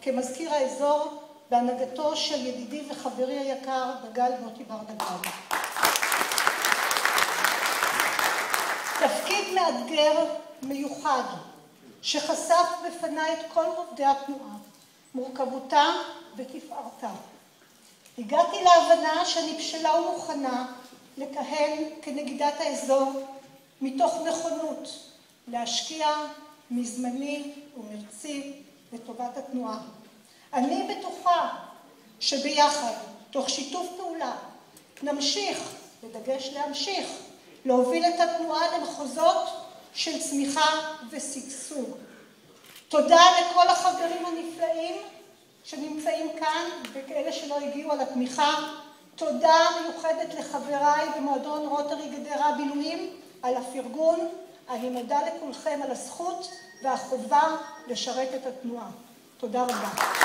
כמזכיר האזור בהנהגתו של ידידי וחברי היקר דגל מוטי בר דגל. תפקיד מאתגר מיוחד שחשף בפניי את כל עובדי התנועה, מורכבותה ותפארתה. הגעתי להבנה שאני בשלה ומוכנה לכהן כנגידת האזור מתוך נכונות להשקיע מזמני ומרצי לטובת התנועה. אני בטוחה שביחד, תוך שיתוף פעולה, נמשיך, בדגש להמשיך, להוביל את התנועה למחוזות של צמיחה ושגשוג. תודה לכל החברים הנפלאים שנמצאים כאן וכאלה שלא הגיעו על התמיכה. תודה מיוחדת לחבריי במועדון רוטרי גדרה הביל"ויים על הפרגון. אני מודה לכולכם על הזכות והחובה לשרת את התנועה. תודה רבה.